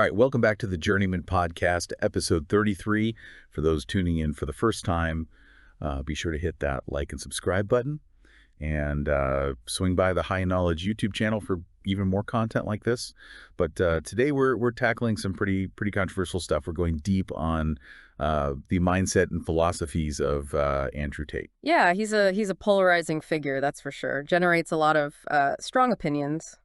All right, welcome back to the Journeyman Podcast, episode 33. For those tuning in for the first time, be sure to hit that like and subscribe button, and swing by the High Knowledge YouTube channel for even more content like this. But today we're tackling some pretty controversial stuff. We're going deep on the mindset and philosophies of Andrew Tate. Yeah, he's a polarizing figure, that's for sure. Generates a lot of strong opinions,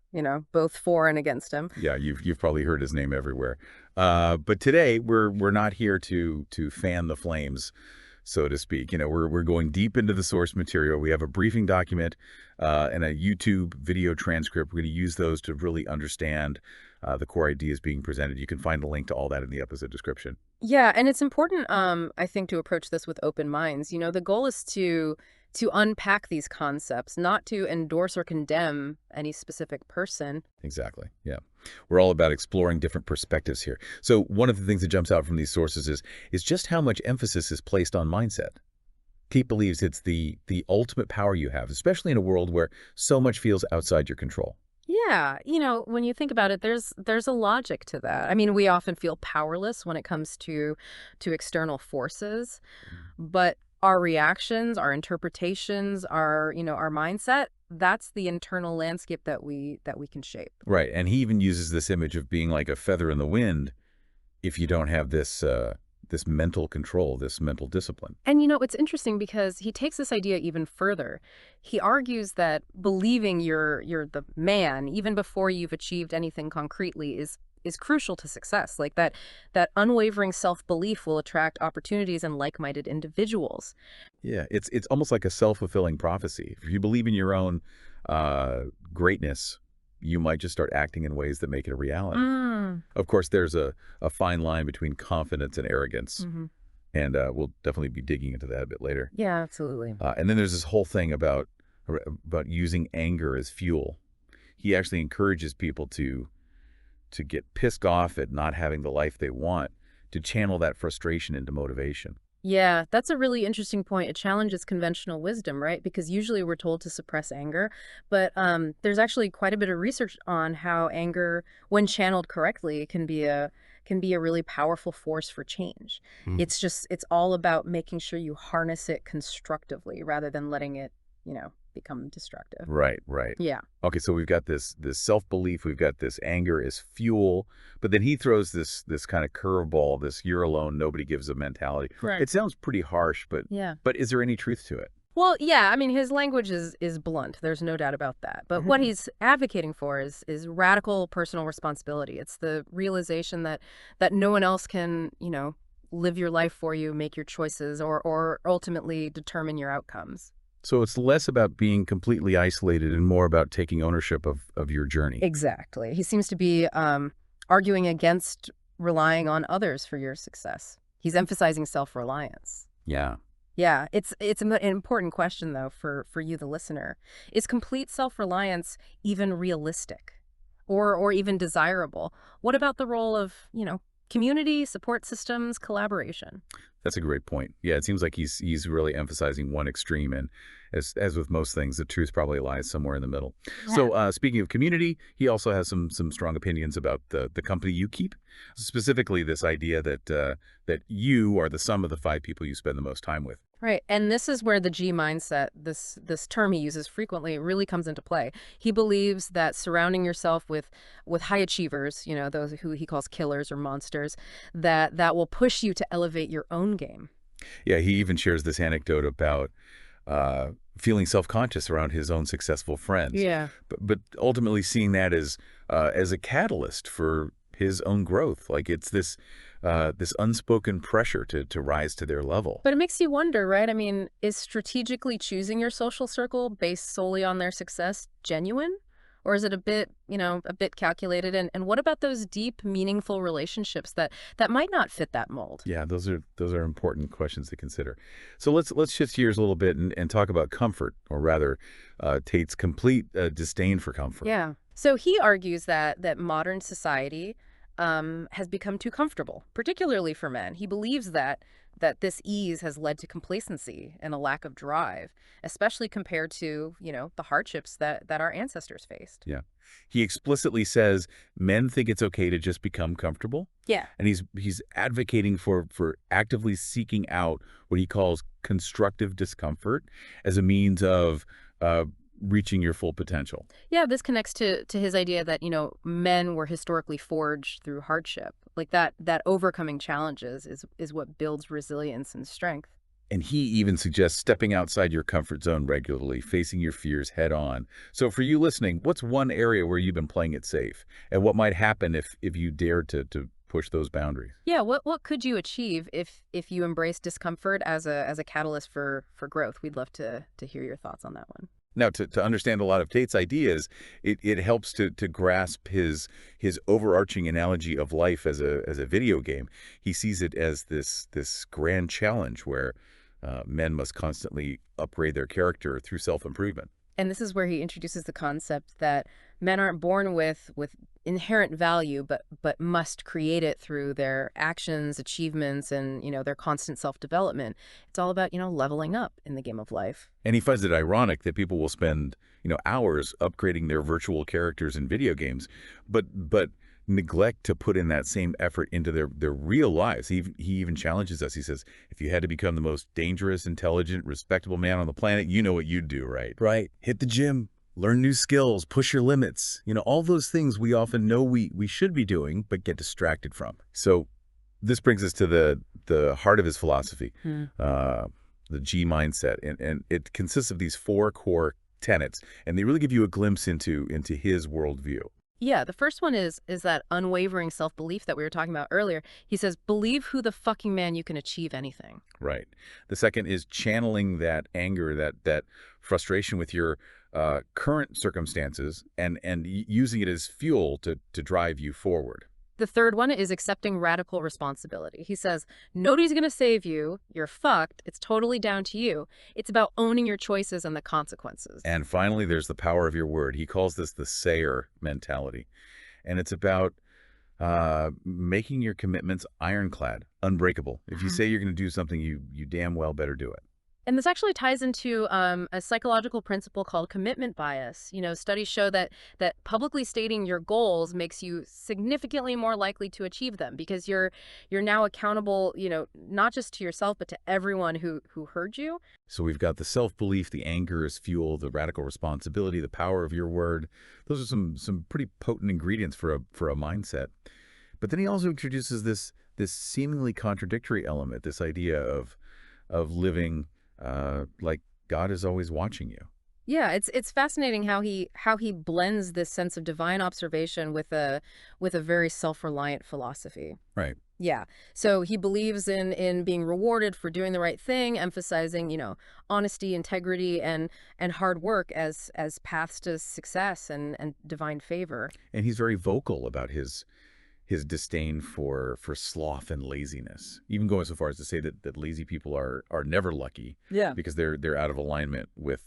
both for and against him. Yeah, you've probably heard his name everywhere. But today we're not here to fan the flames, so to speak. We're going deep into the source material. We have a briefing document and a YouTube video transcript. We're going to use those to really understand the core ideas being presented. You can find a link to all that in the episode description. Yeah, and it's important, I think, to approach this with open minds. The goal is to unpack these concepts, not to endorse or condemn any specific person. Exactly. Yeah. We're all about exploring different perspectives here. So one of the things that jumps out from these sources is just how much emphasis is placed on mindset. Tate believes it's the ultimate power you have, especially in a world where so much feels outside your control. Yeah, when you think about it, there's a logic to that. I mean, we often feel powerless when it comes to external forces, but our reactions, our interpretations, our mindset, that's the internal landscape that we can shape. Right. And he even uses this image of being like a feather in the wind if you don't have this this mental control, this mental discipline. And it's interesting because he takes this idea even further. He argues that believing you're the man even before you've achieved anything concretely is crucial to success. Like that unwavering self-belief will attract opportunities and like-minded individuals. Yeah, it's almost like a self-fulfilling prophecy. If you believe in your own greatness, you might just start acting in ways that make it a reality. Of course, there's a fine line between confidence and arrogance, and we'll definitely be digging into that a bit later. Yeah, absolutely. And then there's this whole thing about using anger as fuel. He actually encourages people to get pissed off at not having the life they want, to channel that frustration into motivation. Yeah, that's a really interesting point. It challenges conventional wisdom, right? Because usually we're told to suppress anger, but there's actually quite a bit of research on how anger, when channeled correctly, can be a really powerful force for change. It's all about making sure you harness it constructively rather than letting it, become destructive. Right. Yeah. Okay, so we've got this self-belief, we've got this anger as fuel, but then he throws this kind of curveball, this you're alone, nobody gives a mentality. Right. It sounds pretty harsh, but Yeah. but is there any truth to it? Well, yeah, I mean, his language is blunt. There's no doubt about that. But what he's advocating for is radical personal responsibility. It's the realization that no one else can, live your life for you, make your choices, or ultimately determine your outcomes. So it's less about being completely isolated and more about taking ownership of your journey. Exactly. He seems to be arguing against relying on others for your success. He's emphasizing self-reliance. Yeah. Yeah, it's an important question, though, for you, the listener. Is complete self-reliance even realistic or even desirable? What about the role of, community, support systems, collaboration? That's a great point. Yeah, it seems like he's really emphasizing one extreme, and as with most things, the truth probably lies somewhere in the middle. Yeah. So speaking of community, he also has some strong opinions about the company you keep, specifically this idea that you are the sum of the 5 people you spend the most time with. Right. And this is where the G mindset, this term he uses frequently, really comes into play. He believes that surrounding yourself with high achievers, those who he calls killers or monsters, that will push you to elevate your own game. Yeah, he even shares this anecdote about feeling self-conscious around his own successful friends. Yeah. But ultimately seeing that as a catalyst for his own growth. Like it's this unspoken pressure to rise to their level. But it makes you wonder, right? I mean, is strategically choosing your social circle based solely on their success genuine? Or is it a bit calculated? And what about those deep, meaningful relationships that might not fit that mold? Yeah, those are important questions to consider. So let's shift gears a little bit and talk about comfort, or rather, Tate's complete disdain for comfort. Yeah. So he argues that modern society has become too comfortable, particularly for men. He believes that this ease has led to complacency and a lack of drive, especially compared to, the hardships that our ancestors faced. Yeah. He explicitly says men think it's okay to just become comfortable, Yeah. and he's advocating for actively seeking out what he calls constructive discomfort as a means of uh, reaching your full potential. Yeah, this connects to his idea that, men were historically forged through hardship. Like that overcoming challenges is what builds resilience and strength. And he even suggests stepping outside your comfort zone regularly, facing your fears head on. So for you listening, what's one area where you've been playing it safe? And what might happen if you dare to push those boundaries? Yeah, what could you achieve if you embrace discomfort as a catalyst for growth? We'd love to hear your thoughts on that one. Now, to understand a lot of Tate's ideas, it helps to grasp his overarching analogy of life as a video game. He sees it as this grand challenge where men must constantly upgrade their character through self-improvement. And this is where he introduces the concept that men aren't born with inherent value, but must create it through their actions, achievements, and their constant self-development. It's all about leveling up in the game of life. And he finds it ironic that people will spend, hours upgrading their virtual characters in video games, but neglect to put in that same effort into their real lives. He even challenges us. He says, if you had to become the most dangerous, intelligent, respectable man on the planet, you know what you'd do, right? Right. Hit the gym, learn new skills, push your limits. All those things we often know we should be doing, but get distracted from. So this brings us to the heart of his philosophy, the G mindset. And it consists of these four core tenets, and they really give you a glimpse into his worldview. Yeah, the first one is that unwavering self-belief that we were talking about earlier. He says, believe who the fucking man you can achieve anything. Right. The second is channeling that anger, that frustration with your current circumstances and using it as fuel to drive you forward. The third one is accepting radical responsibility. He says, nobody's going to save you. You're fucked. It's totally down to you. It's about owning your choices and the consequences. And finally, there's the power of your word. He calls this the sayer mentality. And it's about making your commitments ironclad, unbreakable. If you say you're going to do something, you damn well better do it. And this actually ties into a psychological principle called commitment bias. Studies show that publicly stating your goals makes you significantly more likely to achieve them because you're now accountable, not just to yourself, but to everyone who heard you. So we've got the self-belief, the anger as fuel, the radical responsibility, the power of your word. Those are some pretty potent ingredients for a mindset. But then he also introduces this seemingly contradictory element, this idea of living like God is always watching you. Yeah, it's fascinating how he blends this sense of divine observation with a very self-reliant philosophy. Right. Yeah. So he believes in being rewarded for doing the right thing, emphasizing, honesty, integrity, and hard work as paths to success and divine favor. And he's very vocal about his disdain for sloth and laziness, even going so far as to say that lazy people are never lucky. Yeah. Because they're out of alignment with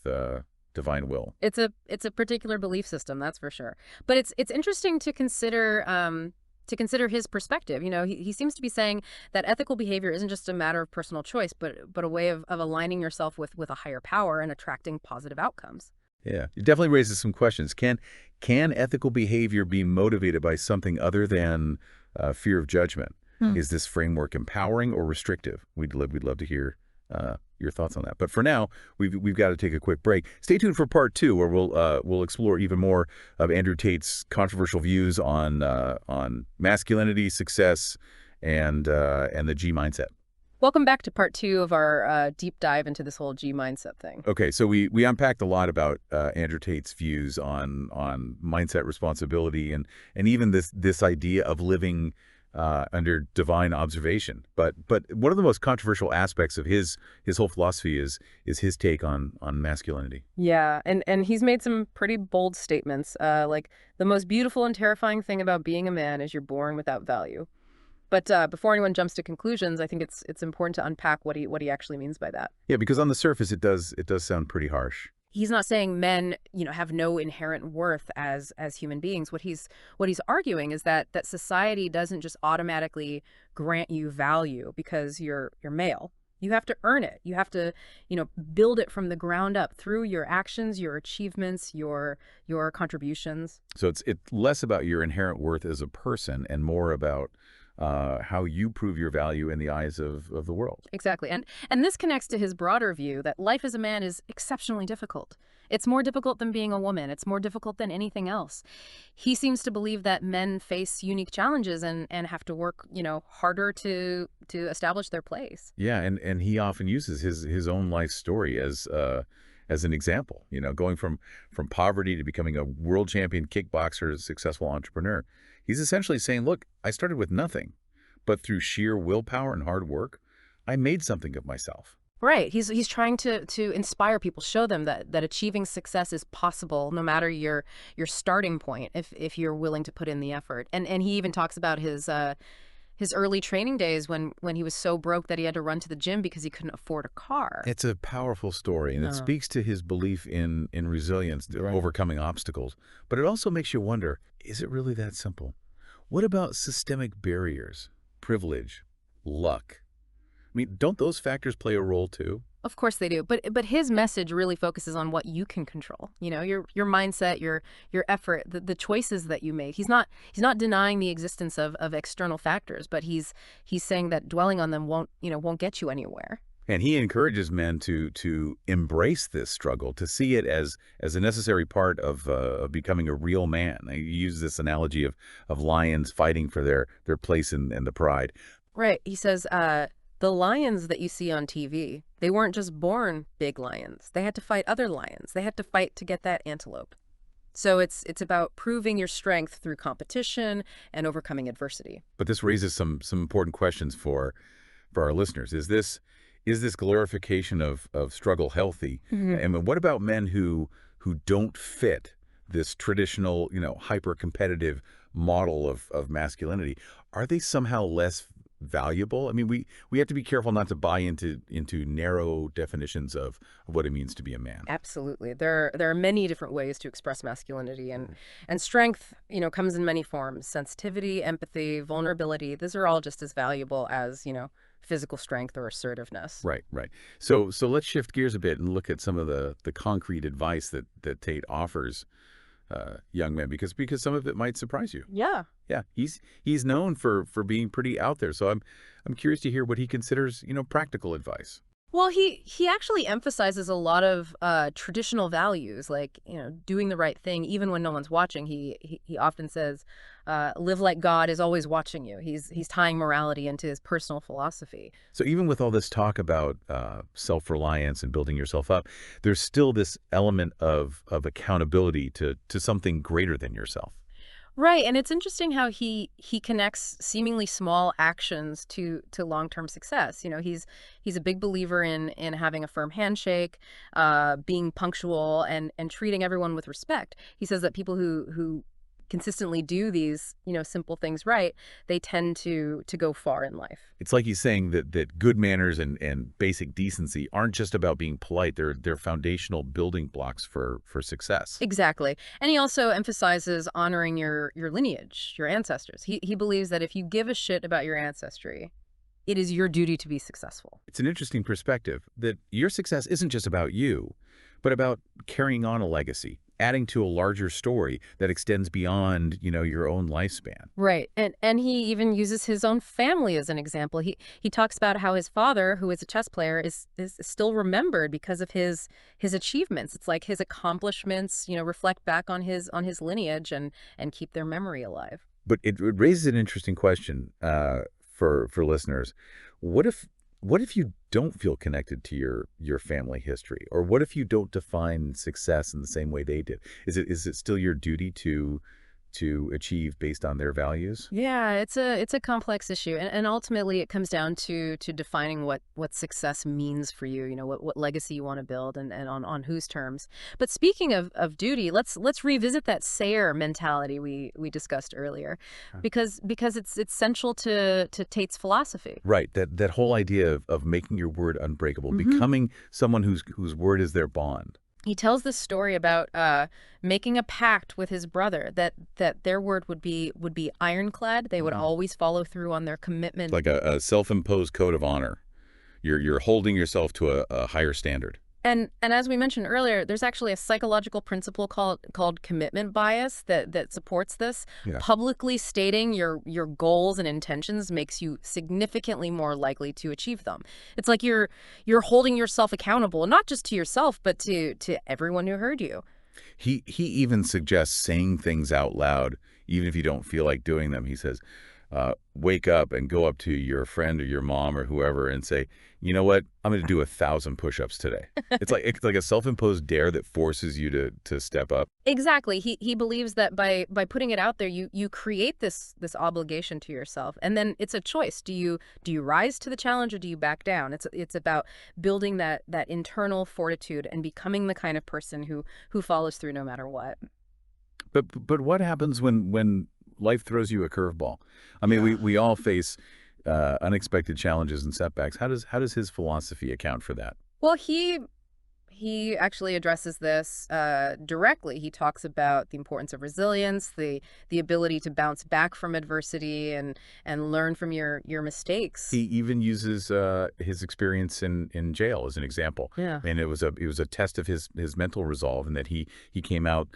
divine will. It's a particular belief system, that's for sure. But it's interesting to consider his perspective. He seems to be saying that ethical behavior isn't just a matter of personal choice, but a way of aligning yourself with a higher power and attracting positive outcomes. Yeah, it definitely raises some questions. Can ethical behavior be motivated by something other than fear of judgment? Is this framework empowering or restrictive? We'd love to hear your thoughts on that. But for now, we've got to take a quick break. Stay tuned for part 2, where we'll explore even more of Andrew Tate's controversial views on masculinity, success, and the G mindset. Welcome back to part 2 of our deep dive into this whole G mindset thing. Okay, so we unpacked a lot about Andrew Tate's views on mindset responsibility and even this idea of living under divine observation. But one of the most controversial aspects of his whole philosophy is his take on masculinity. Yeah, and he's made some pretty bold statements, like the most beautiful and terrifying thing about being a man is you're born without value. But before anyone jumps to conclusions, I think it's important to unpack what he actually means by that. Yeah, because on the surface it does sound pretty harsh. He's not saying men, have no inherent worth as human beings. What he's arguing is that society doesn't just automatically grant you value because you're male. You have to earn it. You have to, build it from the ground up through your actions, your achievements, your contributions. So it's less about your inherent worth as a person and more about how you prove your value in the eyes of the world. Exactly. And this connects to his broader view that life as a man is exceptionally difficult. It's more difficult than being a woman. It's more difficult than anything else. He seems to believe that men face unique challenges and have to work, harder to establish their place. Yeah, and he often uses his own life story as an example, going from poverty to becoming a world champion kickboxer, a successful entrepreneur. He's essentially saying, look, I started with nothing, but through sheer willpower and hard work, I made something of myself. Right. He's trying to inspire people, show them that achieving success is possible no matter your starting point if you're willing to put in the effort. And he even talks about his early training days when he was so broke that he had to run to the gym because he couldn't afford a car. It's a powerful story, and it speaks to his belief in resilience, Right. overcoming obstacles. But it also makes you wonder, is it really that simple? What about systemic barriers, privilege, luck? I mean, don't those factors play a role too? Of course they do, but his message really focuses on what you can control. Your mindset, your effort, the choices that you make. He's not denying the existence of external factors, but he's saying that dwelling on them won't get you anywhere. And he encourages men to embrace this struggle, to see it as a necessary part of becoming a real man. He uses this analogy of lions fighting for their place in the pride. Right. He says, the lions that you see on TV, they weren't just born big lions. They had to fight other lions. They had to fight to get that antelope. So it's about proving your strength through competition and overcoming adversity. But this raises some important questions for our listeners. Is this glorification of struggle healthy? Mhm. And what about men who don't fit this traditional, hyper-competitive model of masculinity? Are they somehow less valuable? I mean, we have to be careful not to buy into narrow definitions of what it means to be a man. Absolutely. There are many different ways to express masculinity and strength, comes in many forms. Sensitivity, empathy, vulnerability. These are all just as valuable as, physical strength or assertiveness. Right, right. So let's shift gears a bit and look at some of the concrete advice that Tate offers young men, because some of it might surprise you. Yeah. Yeah, he's known for being pretty out there. So I'm curious to hear what he considers, practical advice. Well, he actually emphasizes a lot of traditional values, like doing the right thing, even when no one's watching. He often says, "Live like God is always watching you." He's tying morality into his personal philosophy. So even with all this talk about self-reliance and building yourself up, there's still this element of accountability to something greater than yourself. Right, and it's interesting how he connects seemingly small actions to long-term success. He's a big believer in having a firm handshake, being punctual, and treating everyone with respect. He says that people who consistently do these, simple things right, they tend to go far in life. It's like he's saying that good manners and basic decency aren't just about being polite. They're foundational building blocks for success. Exactly. And he also emphasizes honoring your lineage, your ancestors. He believes that if you give a shit about your ancestry, it is your duty to be successful. It's an interesting perspective that your success isn't just about you, but about carrying on a legacy, adding to a larger story that extends beyond, your own lifespan. Right. And he even uses his own family as an example. He talks about how his father, who is a chess player, is still remembered because of his achievements. It's like his accomplishments, reflect back on his lineage and keep their memory alive. But it raises an interesting question for listeners. What if you don't feel connected to your family history? Or what if you don't define success in the same way they did? Is it still your duty to achieve based on their values? Yeah, it's a complex issue, and ultimately it comes down to defining what success means for you. What legacy you want to build, and on whose terms. But speaking of duty, let's revisit that sayer mentality we discussed earlier, because it's central to Tate's philosophy. Right. That whole idea of making your word unbreakable, becoming someone whose word is their bond. He tells this story about making a pact with his brother that their word would be ironclad. They would Mhm. always follow through on their It's commitment. like a self-imposed code of honor. You're holding yourself to a higher standard. And as we mentioned earlier, there's actually a psychological principle called commitment bias that supports this. Yeah. Publicly stating your goals and intentions makes you significantly more likely to achieve them. It's like you're holding yourself accountable, not just to yourself, but to everyone who heard you. He even suggests saying things out loud, even if you don't feel like doing them. He says, wake up and go up to your friend or your mom or whoever and say, you know what? I'm going to do 1,000 push-ups today. It's like a self-imposed dare that forces you to step up. Exactly. He believes that by putting it out there, you create this obligation to yourself, and then it's a choice. Do you rise to the challenge or do you back down? It's about building that internal fortitude and becoming the kind of person who follows through no matter what. But what happens when life throws you a curveball? I mean, Yeah. we all face unexpected challenges and setbacks. How does his philosophy account for that? Well, he actually addresses this directly. He talks about the importance of resilience, the ability to bounce back from adversity and learn from your mistakes. He even uses his experience in jail as an example, Yeah. and it was a test of his mental resolve, and that he came out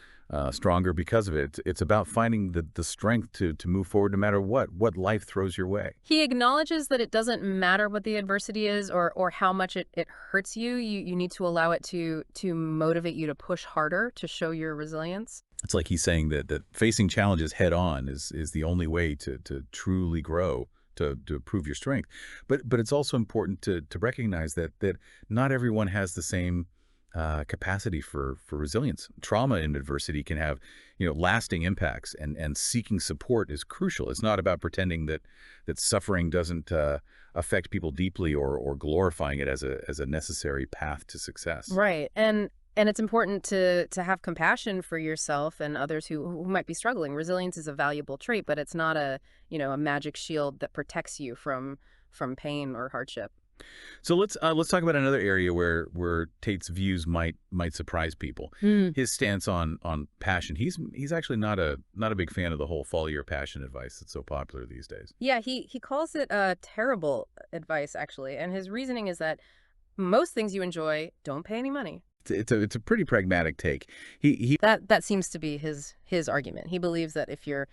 stronger because of it. It's about finding the strength to move forward no matter what life throws your way. He acknowledges that it doesn't matter what the adversity is or how much it hurts you. You need to allow it to motivate you to push harder to show your resilience. It's like he's saying that facing challenges head on is the only way to truly grow, to prove your strength. But it's also important to recognize that not everyone has the same capacity for resilience. Trauma and adversity can have, lasting impacts, and seeking support is crucial. It's not about pretending that suffering doesn't affect people deeply, or glorifying it as a necessary path to success. Right. And it's important to have compassion for yourself and others who might be struggling. Resilience is a valuable trait, but it's not a magic shield that protects you from pain or hardship. So let's talk about another area where Tate's views might surprise people. Mm. His stance on passion. He's actually not a big fan of the whole follow your passion advice that's so popular these days. Yeah, he calls it terrible advice actually, and his reasoning is that most things you enjoy don't pay any money. It's a pretty pragmatic take. He That seems to be his argument. He believes that if you're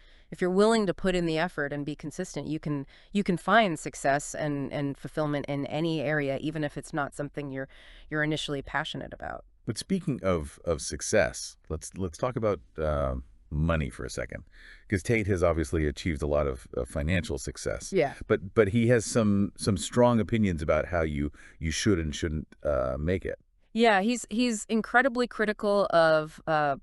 willing to put in the effort and be consistent, you can find success and fulfillment in any area, even if it's not something you're initially passionate about. But speaking of success, let's talk about money for a second, because Tate has obviously achieved a lot of financial success. Yeah. But he has some strong opinions about how you should and shouldn't make it. Yeah, he's incredibly critical of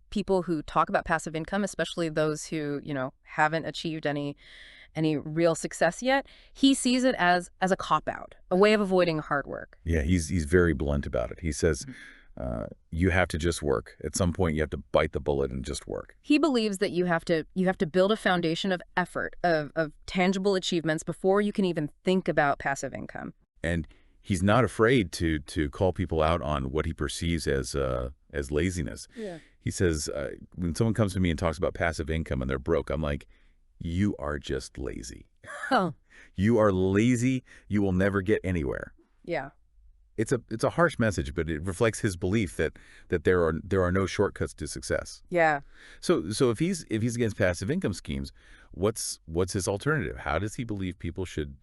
people who talk about passive income, especially those who, haven't achieved any real success yet. He sees it as a cop out, a way of avoiding hard work. Yeah, he's very blunt about it. He says, you have to just work. At some point, you have to bite the bullet and just work. He believes that you have to build a foundation of effort, of tangible achievements before you can even think about passive income. And he's not afraid to call people out on what he perceives as laziness. Yeah. He says, when someone comes to me and talks about passive income and they're broke, I'm like, you are just lazy. Oh, You are lazy. You will never get anywhere. yeah. It's a harsh message, but it reflects his belief that there are no shortcuts to success. Yeah. So if he's against passive income schemes, what's his alternative? How does he believe people should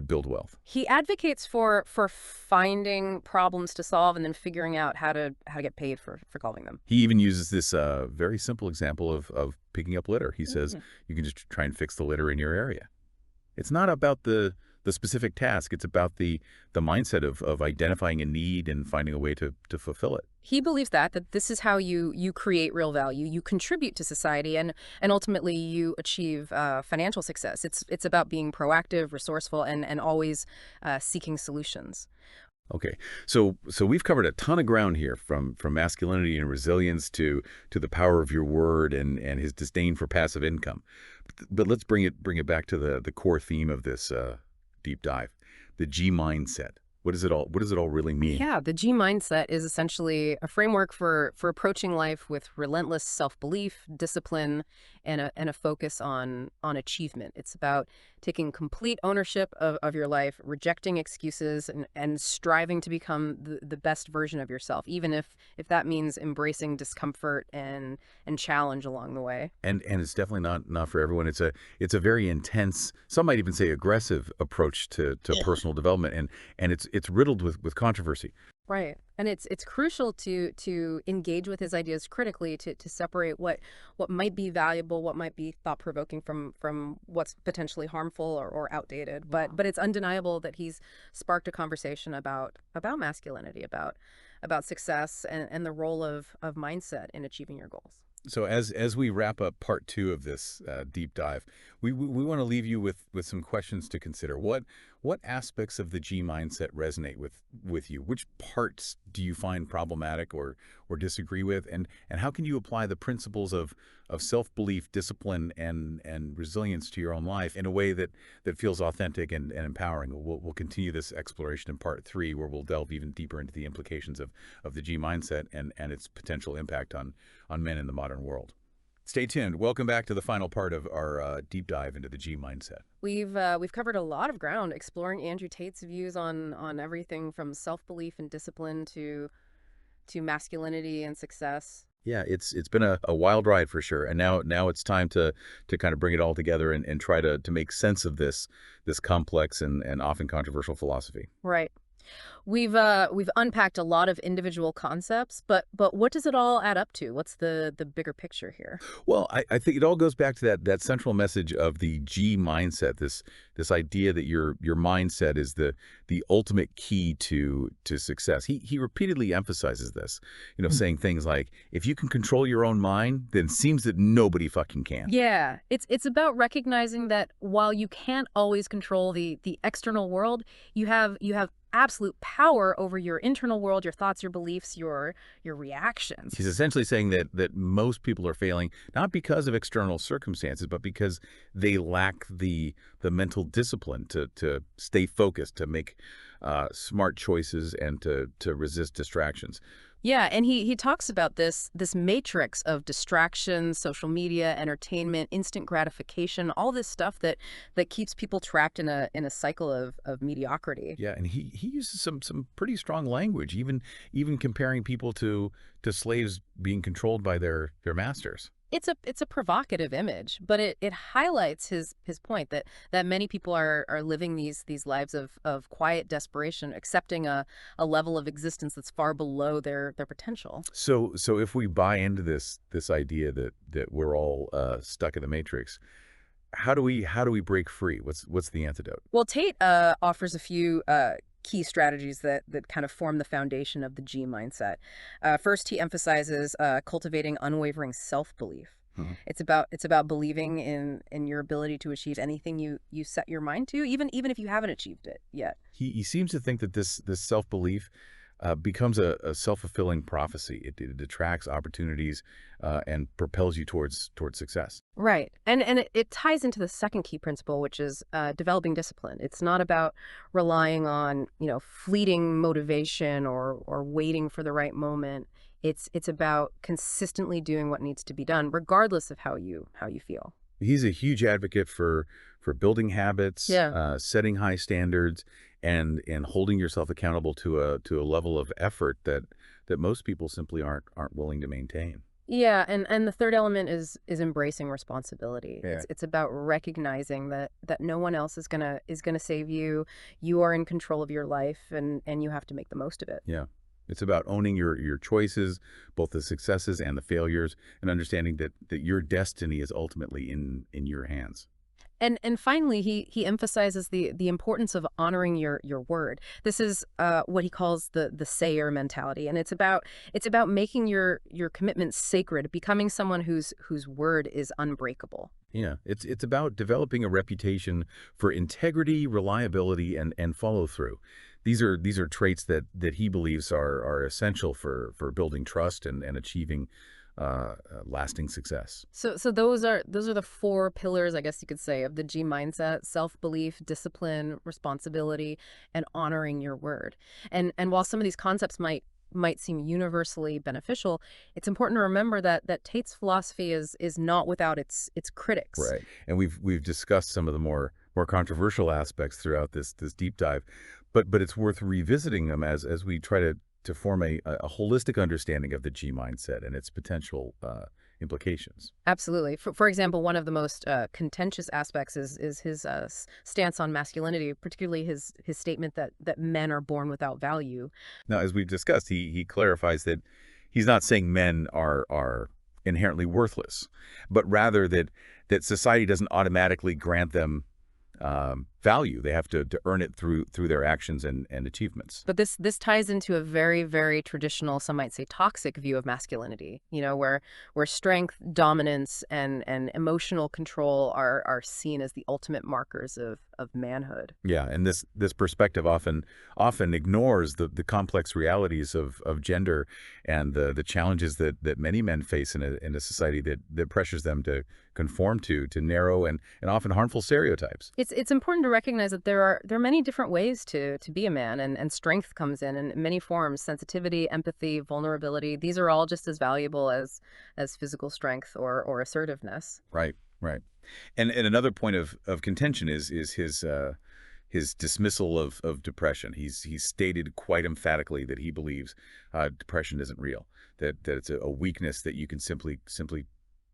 build wealth? He advocates for finding problems to solve and then figuring out how to get paid for solving them. He even uses this very simple example of picking up litter. He says Mm. you can just try and fix the litter in your area. It's not about the specific task. It's about the mindset of identifying a need and finding a way to fulfill it. He believes that this is how you create real value. You contribute to society and ultimately you achieve financial success. It's about being proactive, resourceful, and always seeking solutions. Okay, so we've covered a ton of ground here, from masculinity and resilience to the power of your word and his disdain for passive income. But let's bring it back to the core theme of this deep dive, the G mindset. What does it all really mean? Yeah, the G mindset is essentially a framework for approaching life with relentless self-belief, discipline, and a focus on achievement. It's about taking complete ownership of your life, rejecting excuses, and striving to become the best version of yourself, even if that means embracing discomfort and challenge along the way. And it's definitely not for everyone. It's a very intense, some might even say aggressive approach to personal development, and it's riddled with controversy. Right. And it's crucial to engage with his ideas critically to separate what might be valuable, what might be thought provoking from what's potentially harmful or outdated. But it's undeniable that he's sparked a conversation about masculinity, about success and the role of mindset in achieving your goals. So as we wrap up part two of this deep dive, we want to leave you with some questions to consider. What aspects of the G mindset resonate with you? Which parts do you find problematic or disagree with? And how can you apply the principles of self-belief, discipline, and resilience to your own life in a way that feels authentic and empowering? We'll continue this exploration in part three, where we'll delve even deeper into the implications of the G mindset and its potential impact on men in the modern world. Stay tuned. Welcome back to the final part of our deep dive into the G mindset. We've covered a lot of ground exploring Andrew Tate's views on everything from self-belief and discipline to masculinity and success. Yeah, it's been a wild ride for sure, and now it's time to kind of bring it all together and try to make sense of this complex and often controversial philosophy. Right. We've unpacked a lot of individual concepts, but what does it all add up to? What's the bigger picture here? Well, I think it all goes back to that central message of the G mindset, this idea that your mindset is the ultimate key to success. He repeatedly emphasizes this, saying things like, if you can control your own mind, then it seems that nobody fucking can. Yeah, it's about recognizing that while you can't always control the external world, you have absolute power over your internal world, your thoughts, your beliefs, your reactions. He's essentially saying that most people are failing not because of external circumstances, but because they lack the mental discipline to stay focused, to make smart choices, and to resist distractions. Yeah, and he talks about this matrix of distractions, social media, entertainment, instant gratification, all this stuff that keeps people trapped in a cycle of mediocrity. Yeah, and he uses some pretty strong language, even comparing people to slaves being controlled by their masters. It's a provocative image, but it highlights his point that many people are living these lives of quiet desperation, accepting a level of existence that's far below their potential. So if we buy into this idea that we're all stuck in the matrix, how do we break free? What's the antidote? Well, Tate offers a few key strategies that kind of form the foundation of the G mindset. First, he emphasizes cultivating unwavering self-belief. Mhm. It's about believing in your ability to achieve anything you set your mind to, even if you haven't achieved it yet. He seems to think that this self-belief becomes a self-fulfilling prophecy. It attracts opportunities and propels you towards success. Right. And it ties into the second key principle, which is developing discipline. It's not about relying on, fleeting motivation or waiting for the right moment. It's about consistently doing what needs to be done, regardless of how you feel. He's a huge advocate for building habits, Yeah. setting high standards, and holding yourself accountable to a level of effort that most people simply aren't willing to maintain. Yeah, and the third element is embracing responsibility. Yeah. It's about recognizing that no one else is gonna save you. You are in control of your life and you have to make the most of it. Yeah. It's about owning your choices, both the successes and the failures, and understanding that your destiny is ultimately in your hands. And finally, he emphasizes the importance of honoring your word. This is what he calls the sayer mentality, and it's about making your commitments sacred, becoming someone whose word is unbreakable. Yeah, it's about developing a reputation for integrity, reliability, and follow through. These are traits that he believes are essential for building trust and achieving lasting success. So those are the four pillars, I guess you could say, of the G mindset: self-belief, discipline, responsibility, and honoring your word. And while some of these concepts might seem universally beneficial, it's important to remember that Tate's philosophy is not without its critics. Right. And we've discussed some of the more controversial aspects throughout this deep dive, but it's worth revisiting them as we try to form a holistic understanding of the G mindset and its potential implications. Absolutely. For example, one of the most contentious aspects is his stance on masculinity, particularly his statement that men are born without value. Now, as we've discussed, he clarifies that he's not saying men are inherently worthless, but rather that society doesn't automatically grant them value. They have to earn it through their actions and achievements. But this ties into a very, very traditional, some might say toxic view of masculinity, where strength, dominance, and emotional control are seen as the ultimate markers of manhood. Yeah, and this perspective often ignores the complex realities of gender and the challenges that many men face in a society that pressures them to conform to narrow and often harmful stereotypes. It's important to recognize that there are many different ways to be a man, and strength comes in many forms: sensitivity, empathy, vulnerability. These are all just as valuable as physical strength or assertiveness. Right, right. And another point of contention is his dismissal of depression. He's stated quite emphatically that he believes depression isn't real, that it's a weakness that you can simply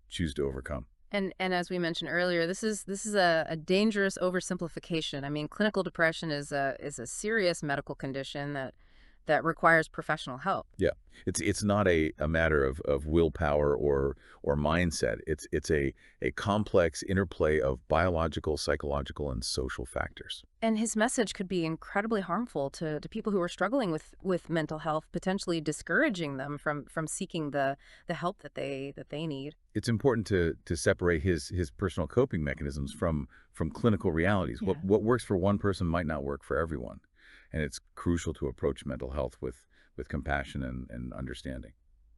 choose to overcome. And as we mentioned earlier, this is a dangerous oversimplification. I mean, clinical depression is a serious medical condition that requires professional help. Yeah, it's not a matter of willpower or mindset. It's a complex interplay of biological, psychological, and social factors. And his message could be incredibly harmful to people who are struggling with mental health, potentially discouraging them from seeking the help that they need. It's important to separate his personal coping mechanisms from clinical realities. Yeah. What works for one person might not work for everyone, and it's crucial to approach mental health with compassion and understanding.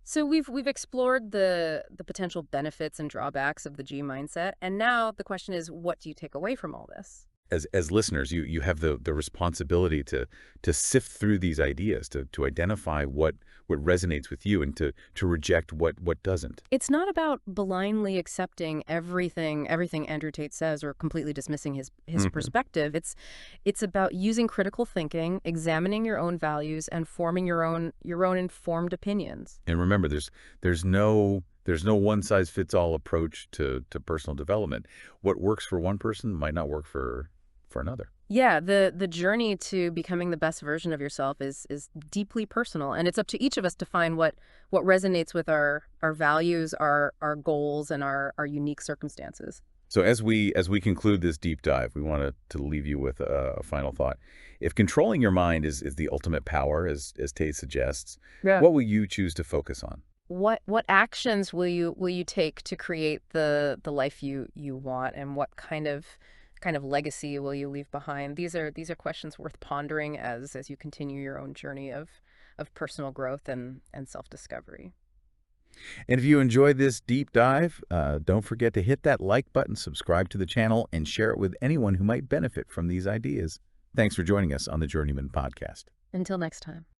So we've explored the potential benefits and drawbacks of the G mindset, and now the question is, what do you take away from all this? As listeners, you have the responsibility to sift through these ideas, to identify what resonates with you and to reject what doesn't. It's not about blindly accepting everything Andrew Tate says or completely dismissing his Mhm. perspective. It's about using critical thinking, examining your own values, and forming your own informed opinions. And remember, there's no one-size-fits-all approach to personal development. What works for one person might not work for another. Yeah, the journey to becoming the best version of yourself is deeply personal, and it's up to each of us to find what resonates with our values, our goals, and our unique circumstances. So as we conclude this deep dive, we want to leave you with a final thought. If controlling your mind is the ultimate power, as Tate suggests, Yeah. what will you choose to focus on? What actions will you take to create the life you want, and what kind of legacy will you leave behind? These are questions worth pondering as you continue your own journey of personal growth and self-discovery. And if you enjoyed this deep dive, don't forget to hit that like button, subscribe to the channel, and share it with anyone who might benefit from these ideas. Thanks for joining us on the Journeyman Podcast. Until next time.